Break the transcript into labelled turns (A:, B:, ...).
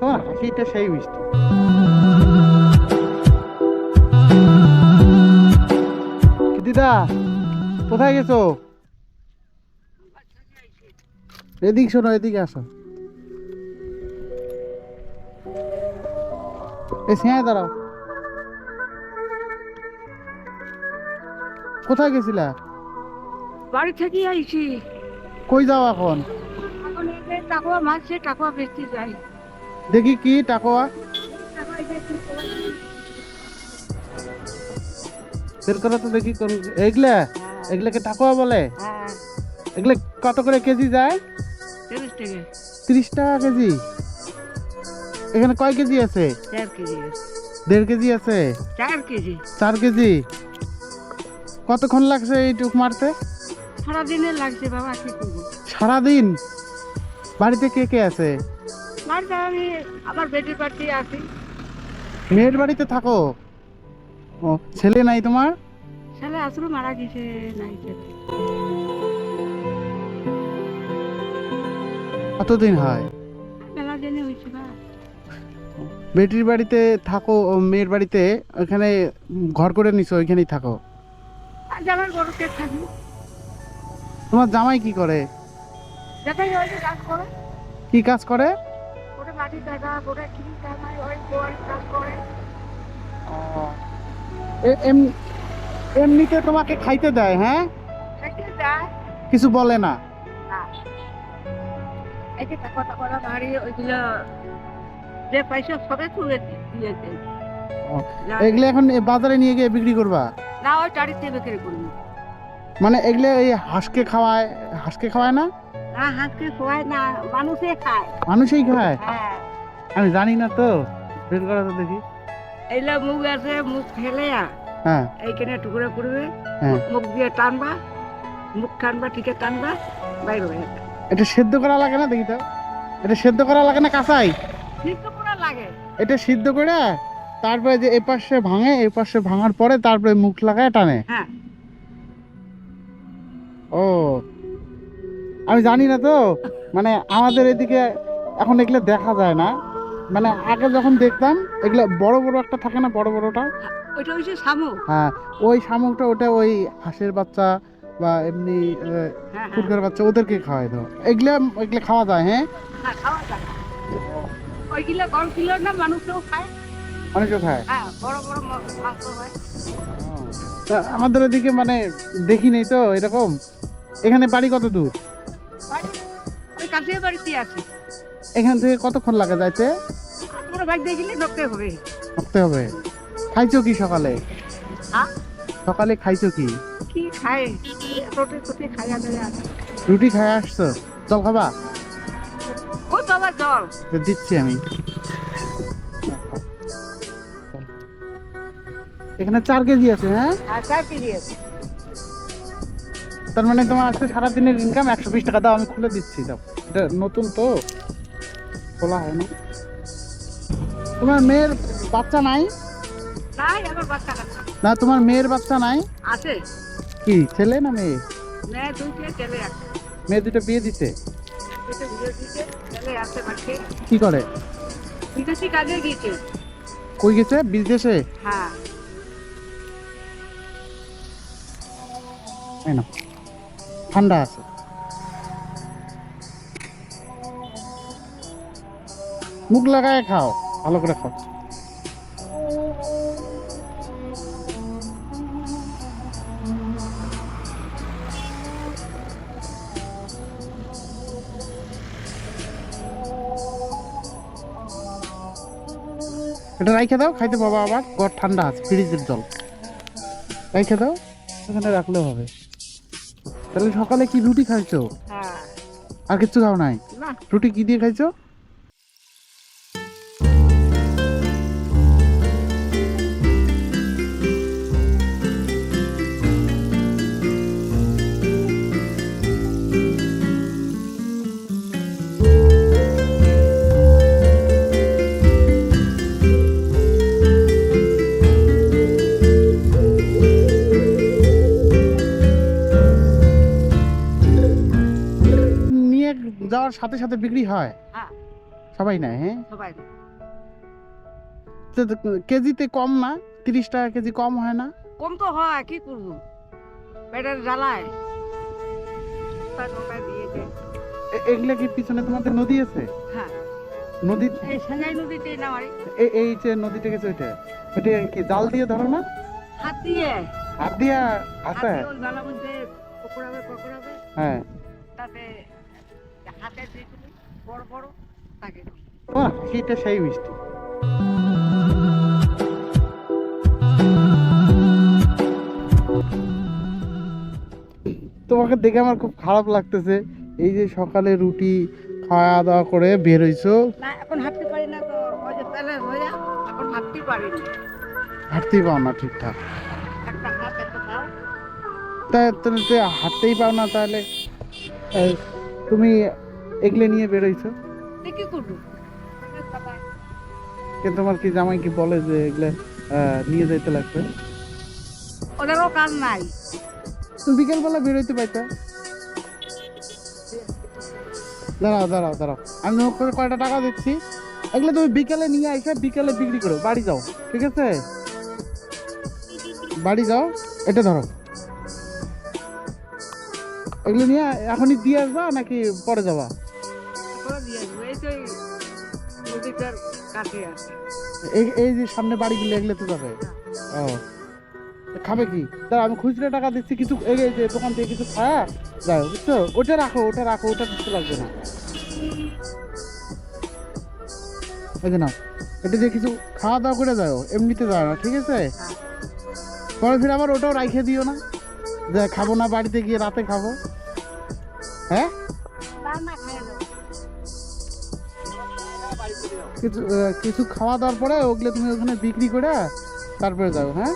A: তোমার হাসিটা সেই মিষ্টি। দিদা কোথায় গেছো? এদিক শোনো, এদিকে আসো। এই সিঁড়ায় দাঁড়াও। কোথায় গেছিলা?
B: বাড়ি থেকে আইছি।
A: কই যাও এখন?
B: এখন এই যে টাকুয়া মারছে, টাকুয়া বেচতে যাই।
A: দেখি কি টাকোয়া
B: টাকুয়া এই যে
A: বের করো তো দেখি কোন এগুলা।
B: হ্যাঁ
A: এগুলাকে টাকোয়া বলে?
B: হ্যাঁ,
A: এগুলা কত করে কেজি যায়?
B: 30 টাকা
A: 30 টাকা কেজি। এখানে কয় কেজি আছে?
B: 4 কেজি আছে।
A: 1.5 কেজি আছে।
B: 4 কেজি
A: 4 কেজি। কতক্ষণ লাগছে এইটুক মারতে?
B: সারাদিনে লাগছে বাবা, কি করবো।
A: সারাদিন। বাড়িতে কে কে আছে?
B: বাড়িতে আমি আমার বেটির বাড়িতে আছি।
A: মেয়ের বাড়িতে থাকো? ও, ছেলে নাই তোমার?
B: ছেলে আসলে মারা গেছে, নাই ছেলে।
A: কতদিন হয়?
B: মেলা দিনে হয়েছে বা।
A: বেটির বাড়িতে থাকো, ও মেয়ের বাড়িতে, ওখানে ঘর করে নিছো, ওইখানেই থাকো।
B: আজ আমার গরুকে থাকি।
A: তোমার জামাই কি করে?
B: যাতে ওই যে কাজ করে,
A: কি কাজ করে?
B: ওটা মাটি কাটা, ওটা কি কামাই, ওই গোয়াল কাজ করে।
A: এমনিতে তোমাকে খাইতে দেয়? হ্যাঁ,
B: খাইতে যায়
A: কিছু বলে না?
B: না। এই যে টাকা টাকা বাড়ি ওইগুলো যে পয়সা সবে তুলে দিয়েছে।
A: ও, এগুলো এখন বাজারে নিয়ে গিয়ে বিক্রি করবা?
B: না, ওই টাড়িতে বিক্রি করবো।
A: মানে এগুলো এই হাঁসকে খাওয়ায়? হাঁসকে খাওয়ায় না?
B: না, হাঁসকে খোয়ায় না, মানুষে খায়।
A: মানুষই খায়?
B: হ্যাঁ,
A: আমি জানি না তো, বের করা তো দেখি।
B: এইলা মুখ আছে, মুখ ফেলে
A: হ্যাঁ
B: এইখানে টুকরো করবে,
A: হ্যাঁ।
B: মুখ দিয়ে টানবা, মুখ টানবা, টিকে টানবা, বাইরে হয়ে যাবে।
A: এটা সেদ্ধ করা লাগে না? দেখি তো, এটা সেদ্ধ করা লাগে না কাঁচাই?
B: সিদ্ধ করা লাগে।
A: এটা সিদ্ধ করে তারপরে যে এই পাশে ভাঙে, এই পাশে ভাঙার পরে তারপরে মুখ লাগায় টানে?
B: হ্যাঁ,
A: ও, আমি জানি না তো। মানে আমাদের এদিকে এখন এগুলো দেখা যায় না। মানে আগে যখন দেখতাম, এগুলো বড় বড় একটা থাকে না, বড় বড়টা?
B: ওইটা হচ্ছে শামুক।
A: হ্যাঁ, ওই শামুকটা, ওটা ওই হাঁসের বাচ্চা বা এমনি
B: হ্যাঁ হ্যাঁ
A: কুটকার বাচ্চা, ওদেরকে খাওয়াই তো। এগুলো এগুলো খাওয়া যায়? হ্যাঁ,
B: হ্যাঁ, খাওয়া যায়। ওইগুলো গরম কিলো না, মানুষও খায়।
A: অনেকে খায়।
B: হ্যাঁ, বড় বড় মাংস হয়।
A: তা আমাদের ওদিকে মানে দেখি নেই তো এরকম। এখানে বাড়ি কত দূর?
B: বাড়ি ওই কাছে বাড়িতে আছি।
A: এখান থেকে কতক্ষণ লাগে যাইতে?
B: তোমরা বাইক দেখলে ঢুকতে হবে।
A: থাকতে হবে। খাইছো কি সকালে?
B: হ্যাঁ,
A: সকালে খাইছো কি?
B: কি খায়, রুটি টুটি খাইয়া দেয়া আছে।
A: রুটি খাই আসছো? জল খাবা?
B: ওই বাবা জল।
A: তো দিচ্ছি আমি। এখানে 4 কেজি আছে। হ্যাঁ,
B: আর 4 কেজি আছে।
A: তার মানে তোমার আজকে সারাদিনের ইনকাম 120 টাকা। দাও, আমি খুলে দিচ্ছি। দাও, এটা নতুন তো, খোলা হয় না। তোমার মেয়ের বাচ্চা নাই?
B: নাই, আমার বাচ্চা কাচ্চা
A: না, তোমার মেয়ের বাচ্চা নাই?
B: আছে।
A: কি ছেলে না মেয়ে?
B: মেয়ে দুইটে, ছেলে আছে।
A: মেয়ে দুটো বিয়ে দিতে?
B: দুটো বিয়ে দিয়েছে, ছেলে আছে বাড়িতে।
A: কি করে?
B: বিদেশি কাজে গিয়েছে।
A: কই গেছে? বিদেশে?
B: হ্যাঁ,
A: এই নাও, ঠান্ডা আছে। মুখ লাগায় খাও, ভালো করে খাও। এটা রাইখে দাও, খাইতে পাবো আবার। ঘর ঠান্ডা আছে, ফ্রিজের জল। রাইখে দাও, এখানে রাখলেও হবে। তাহলে সকালে কি রুটি খাইছো?
B: হ্যাঁ।
A: আর কিছু খাও নাই?
B: না,
A: রুটি কি দিয়ে খাইছো? নিয়ে যাওয়ার সাথে সাথে বিক্রি হয়?
B: হ্যাঁ,
A: সবাই নেয়, হ্যাঁ?
B: সবাই
A: তো কেজিতে কম না? 30 টাকা কেজি কম হয় না?
B: কম তো হয়, কি করবো, পেটের জ্বালায় টোকায় দিয়ে দেয়।
A: এগুলা কি পিছনে তোমাদের নদী আছে?
B: হ্যাঁ,
A: নদী
B: এই সেঙ্গাই নদীতে নামাই,
A: এই যে নদীটা গেছে ওইটা, ওইটা কি জাল দিয়ে ধরো না?
B: হাত দিয়ে
A: হাত দিয়া
B: হাত
A: আছে?
B: দিয়ে ওই জালের মধ্যে পকড়াবে
A: হ্যাঁ।
B: তাতে হাতে যেগুলি বড় বড় থাকে।
A: বাহ, সেটা সেই মিষ্টি। তোমাকে দেখে আমার খুব খারাপ লাগতেছে। এই যে সকালে রুটি খাওয়া দাওয়া করে বের হইছো,
B: না এখন হাঁটতে পারি না তো, ওই যে পেলে হয়ে এখন হাঁটতেই পারি না,
A: হাঁটতেই পাও না ঠিকঠাক।
B: একটা হাত একটা পাও।
A: তাই তুমি তো হাঁটতেই পাও না, তাহলে তুমি এগুলো নিয়ে বেরোইছো?
B: তো কি করবো,
A: কিন্তু তোমার কি জামাই কি বলে যে এগুলো নিয়ে যাইতে লাগবে?
B: ওদেরও কাজ নাই।
A: তুমি বিকেলবেলা বেরোইতে পাইতা। দাঁড়াও দাঁড়াও দাঁড়াও, আমি তোমাকে কয়টা টাকা দিচ্ছি, এগুলো তুমি বিকেলে নিয়ে আইসা বিকেলে বিক্রি করো, বাড়ি যাও, ঠিক আছে? বাড়ি যাও, এটা ধরো, এগুলো নিয়ে এখনই দিয়ে আসবা নাকি পরে যাবা?
B: করে দিয়ে আসবো, এই তো এই নদীটার কাছে আছে।
A: এই যে সামনে বাড়িগুলো, এগুলো তো যাবে। ও, খাবে কি? দাঁড়া, আমি খুচরো টাকা দিচ্ছি, কিছু এই যে দোকান থেকে কিছু খায়া যাও, বুঝছো? ওটা রাখো, ওটা রাখো, ওটা দিতে লাগবে না। এই যে নাও, এটা দিয়ে কিছু খাওয়া দাওয়া করে যাও, এমনিতে যাও না, ঠিক আছে? পরে ফির আবার ওটাও রাইখে দিও না যে খাবো না, বাড়িতে গিয়ে রাতে খাবো। হ্যাঁ,
B: না না খাইয়া যাবো।
A: কিছু কিছু খাওয়া দাওয়ার পরে ওগুলো তুমি ওখানে বিক্রি করে তারপরে যাও, হ্যাঁ?